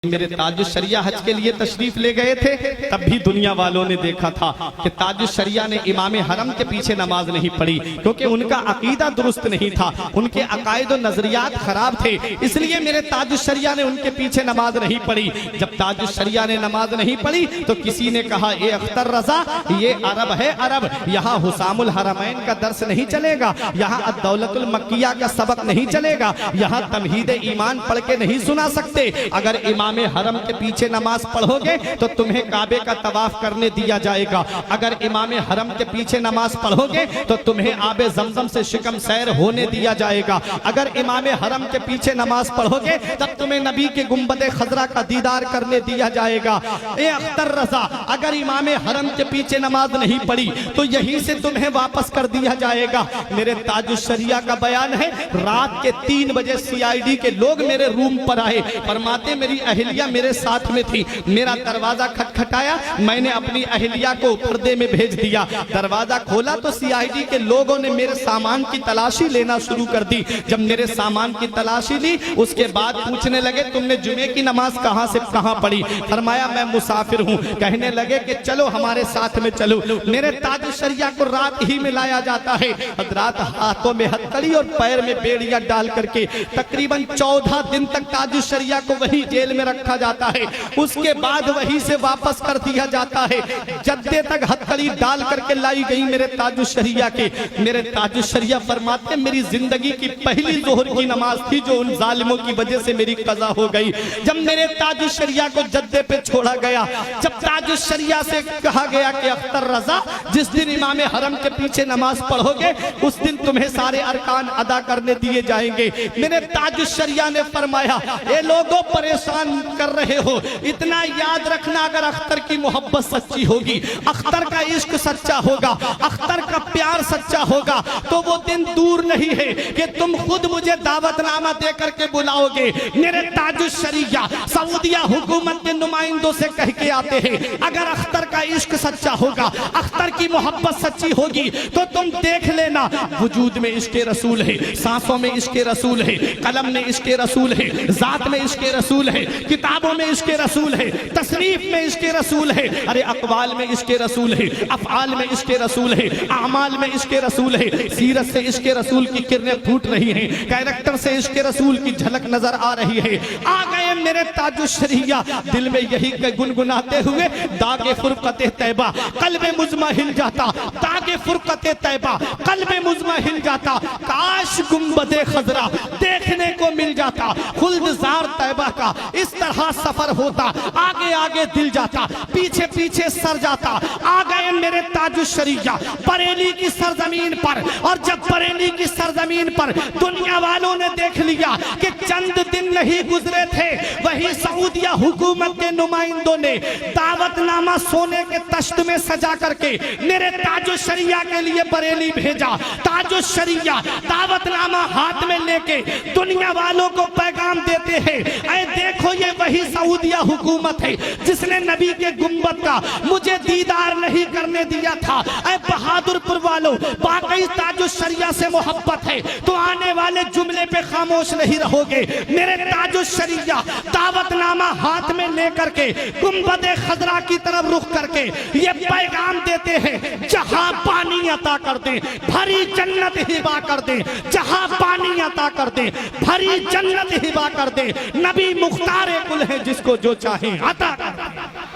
मेरे ताजुश शरिया हज के लिए तशरीफ ले गए थे, तब भी दुनिया वालों ने देखा था कि ताजुश शरिया ने इमाम हरम के पीछे नमाज नहीं पढ़ी, क्योंकि उनका अकीदा दुरुस्त नहीं था, उनके अकायद और नजरियात खराब थे। इसलिए मेरे ताजुश शरिया ने उनके पीछे नमाज नहीं पढ़ी। जब ताजुश शरिया ने नमाज नहीं पढ़ी तो किसी ने कहा, ए अख्तर रजा, ये अरब है अरब, यहाँ हुसामुल हरमैन का दर्स नहीं चलेगा, यहाँ अद-दौलतुल मक्किया का सबक नहीं चलेगा, यहाँ तमहीद ईमान पढ़ के नहीं सुना सकते। अगर इमाम हरम के पीछे नमाज पढ़ोगे तो तुम्हें काबे का तवाफ करने दिया जाएगा। अगर इमाम हरम के पीछे नमाज पढ़ोगे तो तुम्हें आबे जमजम से शिकम सैर होने दिया जाएगा। अगर इमाम हरम के पीछे नमाज पढ़ोगे तब तुम्हें नबी के गुंबद खजरा का दीदार करने दिया जाएगा। ए अख्तर रजा, अगर इमाम हरम के पीछे नमाज नहीं पढ़ी तो यहीं से तुम्हें वापस कर दिया जाएगा। मेरे ताजुश शरिया का बयान है, रात के 3 बजे CID के लोग मेरे रूम पर आए, फरमाते मेरी अहिलिया मेरे साथ में थी, मेरा दरवाजा खटखटाया, मैंने अपनी अहिलिया को पर्दे में भेज दिया। दरवाजा खोला तो CID के लोगों ने मेरे सामान की तलाशी लेना शुरू कर दी। जब मेरे सामान की तलाशी ली उसके बाद पूछने लगे, तुमने जुमे की नमाज कहां से कहां पढ़ी? फरमाया मैं मुसाफिर हूं। कहने लगे कि चलो हमारे साथ में चलो। मेरे ताजुश शरिया को रात ही में लाया जाता है। रात हाथों में हथकड़ी और पैर में बेड़ियां डाल करके तकरीबन 14 दिन तक ताजुश शरिया को वही जेल में रखा जाता है। उसके बाद वहीं से वापस कर दिया जाता है। जद्दे तक हथकड़ी डाल करके लाई गई मेरे ताजुश शरिया के। मेरे ताजुश शरिया फरमाते मेरी जिंदगी की पहली जोहर की नमाज थी जो उन जालिमों की वजह से मेरी कज़ा हो गई। जब मेरे ताजुश शरिया को जद्दे पे छोड़ा गया, जब ताजुश शरिया से कहा गया कि अख्तर रजा, जिस दिन इमाम हरम के पीछे नमाज पढ़ोगे उस दिन तुम्हें सारे अरकान अदा करने दिए जाएंगे। मेरे ताजुश शरिया ने फरमाया, ये लोगों परेशान कर रहे हो, इतना याद रखना, अगर अख्तर की मोहब्बत सच्ची होगी, अख्तर का इश्क सच्चा होगा, अख्तर का प्यार सच्चा होगा, तो वो दिन दूर नहीं है कि तुम खुद मुझे दावतनामा दे करके बुलाओगे। मेरे ताजुश शरिया सऊदिया हुकूमत के नुमाइंदों से कह के आते हैं, अगर अख्तर का इश्क सच्चा होगा, अख्तर की मोहब्बत सच्ची होगी तो तुम देख लेना, वजूद में इश्क रसूल है, सांसों में इश्क रसूल है, कलम में इश्क रसूल है, जात में इश्क रसूल है, किताबों में इश्क रसूल है, तसनीफ में इश्क रसूल है, अरे अक़वाल में इश्क रसूल है, अफ़आल में इश्क रसूल है, आमाल में इश्क रसूल है। सीरत से इश्क रसूल की किरणें फूट रही हैं, कैरेक्टर से इश्क रसूल की झलक नजर आ रही है। आ गए मेरे ताजुश शरिया, दिल में यही गुनगुनाते हुए, दागे फुरक़ते तैबा क़ल्बे मुज़मा हिल जाता, दागे फुरक़ते तैबा क़ल्बे मुज़मा हिल जाता, काश गुंबदे खजरा देखने को मिल जाता, खुल्दजार तैबा का इस तरह सफर होता, आगे आगे दिल जाता, पीछे पीछे सर जाता। आ गए मेरे ताजुश शरिया बरेली की सरजमीन पर, और जब बरेली की सरजमीन पर दुनिया वालों ने देख लिया कि चंद दिन नहीं गुजरे थे, वही सऊदिया हुकूमत के नुमाइंदों ने दावतनामा सोने के तश्त में सजा करके मेरे ताजुश शरिया के लिए बरेली भेजा। ताजुश शरिया दावतनामा हाथ में लेके दुनिया वालों को पैगाम देते हैं, ऐ देखो ये वही सऊदिया हुकूमत है जिसने नबी के गुंबद का मुझे दीदार नहीं करने दिया था। ऐ बहादुरपुर वालों, बाकी ताजुश शरिया से मोहब्बत है तो आने वाले जुमले पे खामोश नहीं रहोगे। मेरे ताजुश शरिया दावतनामा हाथ में लेकर के गुंबद खजरा की तरफ रुख करके ये पैगाम देते हैं, जहां पानी अता कर दे भरी जन्नत हिबा कर दे, जहां पानी अता कर दे भरी जन्नत हिबा कर दे, नबी मुख्तार कुल है जिसको जो चाहे अता कर दे।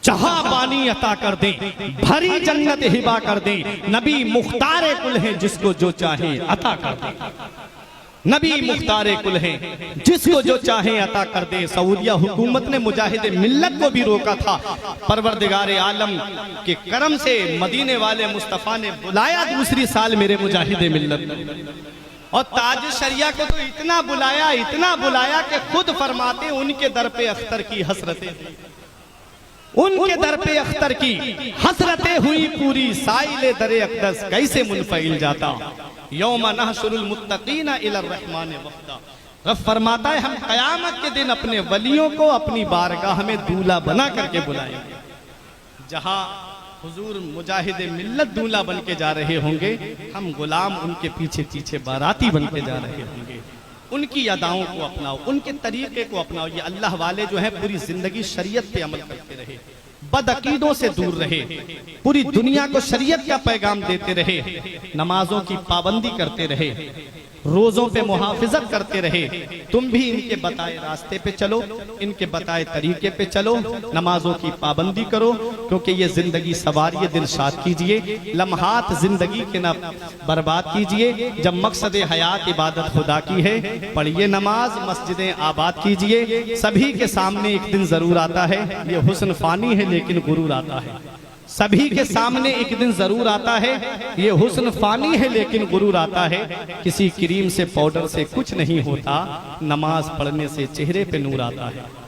जहां पानी अता कर दे भरी जन्नत हिबा कर दे, नबी मुख्तार कुल है जिसको जो चाहे अता कर दे, नबी मुख्तार कुल है जिसको जो चाहे अता कर दे। सऊदिया हुकूमत ने मुजाहिद मिल्लत को भी रोका था, परवरदिगार आलम के करम से मदीने वाले मुस्तफ़ा ने बुलाया दूसरी साल मेरे मुजाहिद मिल्लत, और ताजुश शरिया को तो इतना बुलाया कि खुद फरमाते उनके दर पे अख्तर की हसरतें, उनके दर पे अख्तर की हसरतें हुई पूरी, साइले दरे अक़दस कैसे मुनफ़इल जाता, यौम नहशुरुल मुत्तक़ीना इलर रहमान वफ़दा। रब फरमाता है हम कयामत के दिन अपने वलियों को अपनी बारगाह में दूल्हा बना करके बुलाएंगे। जहां हुजूर मुजाहिद मिल्लत दूल्हा बन के जा रहे होंगे, हम गुलाम उनके पीछे पीछे बाराती बन के जा रहे होंगे। उनकी अदाओं को अपनाओ, उनके तरीके को अपनाओ। ये अल्लाह वाले जो है पूरी जिंदगी शरीयत पे अमल करते रहे, बदअकीदों से दूर रहे, पूरी दुनिया को शरीयत का पैगाम देते रहे, नमाजों की पाबंदी करते रहे, रोजों पे मुहाफिजत करते रहे। तुम भी इनके बताए रास्ते पे चलो, इनके बताए तरीके पे चलो, नमाजों की पाबंदी करो, क्योंकि ये जिंदगी सवारिये दिलशाद कीजिए, लम्हात जिंदगी के न बर्बाद कीजिए। जब मकसद हयात इबादत खुदा की है, पढ़िए नमाज, मस्जिदें आबाद कीजिए। सभी के सामने एक दिन जरूर आता है, ये हुस्न फानी है लेकिन गुरूर आता है। सभी के सामने एक दिन जरूर आता है, ये हुस्न फानी है लेकिन गुरूर आता है। किसी क्रीम से पाउडर से कुछ नहीं होता, नमाज पढ़ने से चेहरे पे नूर आता है।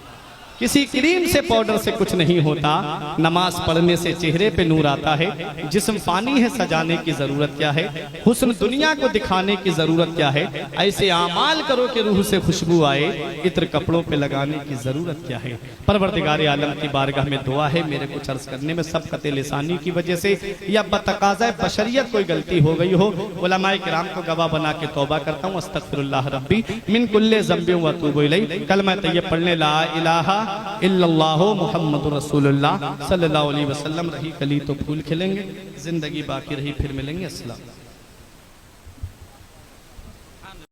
किसी क्रीम से पाउडर से कुछ नहीं होता, नमाज पढ़ने से चेहरे पे नूर आता है। जिस्म फानी है, सजाने की जरूरत क्या है, हुस्न दुनिया को दिखाने की जरूरत क्या है। ऐसे आमाल करो कि रूह से खुशबू आए, इत्र कपड़ों पे लगाने की जरूरत क्या है। परवरदिगार आलम की बारगाह में दुआ है, मेरे कुछ अर्ज करने में सबकत लिसानी की वजह से या बतकाज़ा बशरियत कोई गलती हो गई हो, उलमाए किराम को गवाह बना के तौबा करता हूँ। अस्तगफिरुल्लाह रब्बी मिन कुल्ले ज़ंबि व अतूबु इलैह। कलमा तैयब पढ़ने ला इलाहा इल्लल्लाहु मुहम्मदुर रसूलुल्लाह सल्लल्लाहु अलैहि वसल्लम। रही कली तो फूल खिलेंगे, जिंदगी बाकी रही फिर मिलेंगे। अस्सलाम।